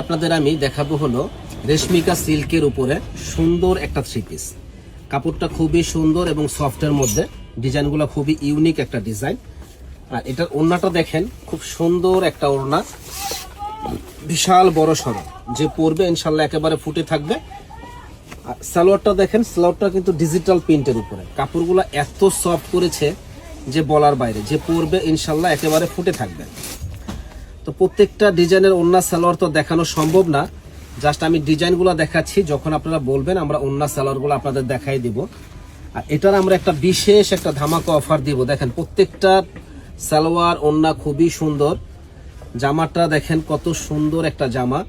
আপনাদের আমি দেখাবো হলো রেশমিকা সিল্কের উপরে সুন্দর একটা থ্রি পিস। কাপড়টা খুবই সুন্দর এবং সফটের মধ্যে, ডিজাইনগুলো খুবই ইউনিক একটা ডিজাইন। আর এটার ওড়নাটা দেখেন, খুব সুন্দর একটা ওড়না, বিশাল বড় সড়ো, যে পরবে ইনশাল্লাহ একেবারে ফুটে থাকবে। আর সালোয়ারটা দেখেন, সালোয়ারটা কিন্তু ডিজিটাল প্রিন্টের উপরে, কাপড়গুলো এত সফট করেছে যে বলার বাইরে, যে পরবে ইনশাল্লাহ একেবারে ফুটে থাকবে। তো প্রত্যেকটা ডিজাইনের ওড়না সালোয়ার তো দেখানো সম্ভব না, জাস্ট আমি ডিজাইনগুলো দেখাচ্ছি, যখন আপনারা বলবেন আমরা ওড়না সালোয়ারগুলো আপনাদের দেখাই দিব। আর এটার আমরা একটা বিশেষ একটা ধামাকা অফার দিব। দেখেন প্রত্যেকটা সালোয়ার ওড়না খুবই সুন্দর, জামাটা দেখেন কত সুন্দর একটা জামা,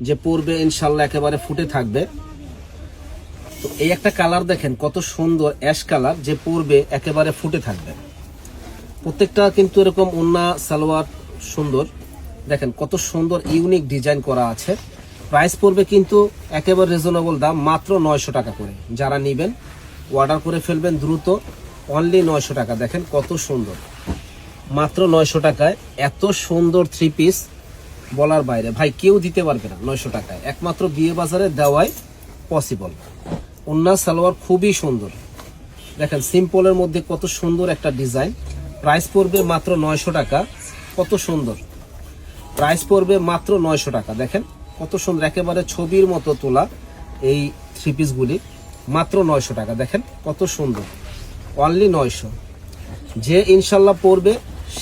যে পরবে ইনশাল্লাহ একেবারে ফুটে থাকবে। তো এই একটা কালার দেখেন কত সুন্দর, অ্যাশ কালার, যে পরবে একেবারে ফুটে থাকবে। প্রত্যেকটা কিন্তু এরকম ওড়না সালোয়ার সুন্দর, দেখেন কত সুন্দর ইউনিক ডিজাইন করা আছে। প্রাইস পড়বে কিন্তু একেবারে রিজনেবল দাম, মাত্র 900 টাকা করে। যারা নেবেন অর্ডার করে ফেলবেন দ্রুত, অনলি 900 টাকা। দেখেন কত সুন্দর, মাত্র 900 টাকায় এত সুন্দর থ্রি পিস বলার বাইরে। ভাই কেউ দিতে পারবে না 900 টাকায়, একমাত্র বিয়ে বাজারে দেওয়াই পসিবল। ওড়না সালোয়ার খুবই সুন্দর, দেখেন সিম্পলের মধ্যে কত সুন্দর একটা ডিজাইন। প্রাইস পড়বে মাত্র 900 টাকা। কত সুন্দর, প্রাইস পড়বে মাত্র 900 টাকা। দেখেন কত সুন্দর, একেবারে ছবির মতো তোলা এই থ্রি পিসগুলি, মাত্র 900 টাকা। দেখেন কত সুন্দর, অনলি 900। যে ইনশাল্লাহ পরবে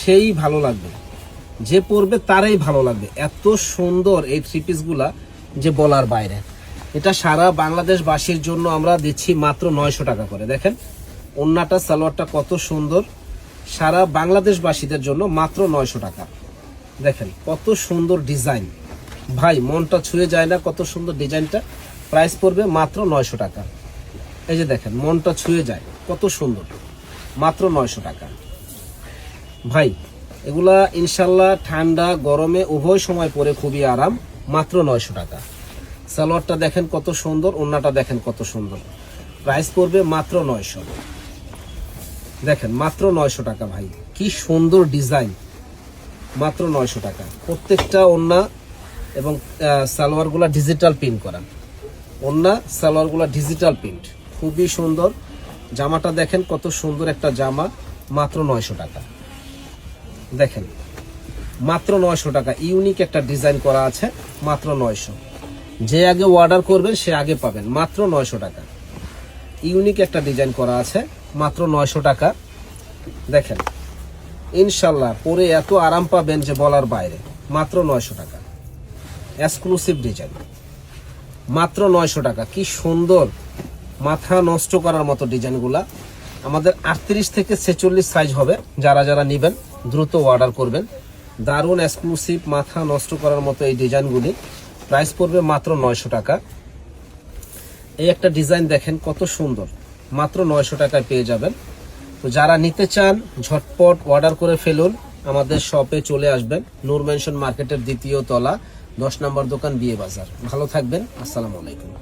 সেই ভালো লাগবে, যে পরবে তারাই ভালো লাগবে। এত সুন্দর এই থ্রি পিসগুলা যে বলার বাইরে। এটা সারা বাংলাদেশবাসীর জন্য আমরা দিচ্ছি মাত্র 900 টাকা করে। দেখেন ওড়নাটা সালোয়ারটা কত সুন্দর, সারা বাংলাদেশবাসীদের জন্য মাত্র 900 টাকা। দেখেন কত সুন্দর ডিজাইন, ভাই মনটা ছুঁয়ে যায় না? কত সুন্দর ডিজাইনটা। প্রাইস পড়বে মাত্র 900 টাকা। এই যে দেখেন মনটা ছুঁয়ে যায়, কত সুন্দর, মাত্র 900 টাকা। ভাই এগুলা ইনশাল্লাহ ঠান্ডা গরমে উভয় সময় পরে খুবই আরাম, মাত্র 900 টাকা। সালোয়ারটা দেখেন কত সুন্দর, ওড়নাটা দেখেন কত সুন্দর। প্রাইস পড়বে মাত্র 900। দেখেন মাত্র 900 টাকা। ভাই কি সুন্দর ডিজাইন, মাত্র 900 টাকা। প্রত্যেকটা ওড়না এবং সালোয়ারগুলা ডিজিটাল প্রিন্ট করা, ওড়না সালোয়ারগুলা ডিজিটাল প্রিন্ট, খুবই সুন্দর। জামাটা দেখেন কত সুন্দর একটা জামা, মাত্র 900 টাকা। দেখেন মাত্র 900 টাকা, ইউনিক একটা ডিজাইন করা আছে, মাত্র 900। যে আগে অর্ডার করবেন সে আগে পাবেন, মাত্র 900 টাকা। ইউনিক একটা ডিজাইন করা আছে, মাত্র 900 টাকা। দেখেন ইনশাল্লাহ পরে এত আরাম পাবেন যে বলার বাইরে, মাত্র 900 টাকা। এক্সক্লুসিভ ডিজাইন, মাত্র 900 টাকা। কি সুন্দর, মাথা নষ্ট করার মতো ডিজাইনগুলা। আমাদের 38 থেকে 46 সাইজ হবে। যারা যারা নেবেন দ্রুত অর্ডার করবেন। দারুণ এক্সক্লুসিভ, মাথা নষ্ট করার মতো এই ডিজাইনগুলি। প্রাইস পড়বে মাত্র 900 টাকা। এই একটা ডিজাইন দেখেন কত সুন্দর, মাত্র 900 টাকায় পেয়ে যাবেন। তো যারা নিতে চান ঝটপট অর্ডার করে ফেলুন, আমাদের শপে চলে আসবেন। নূর মেনশন মার্কেটের দ্বিতীয় তলা, 10 নম্বর দোকান, বিয়ে বাজার। ভালো থাকবেন, আসসালামু আলাইকুম।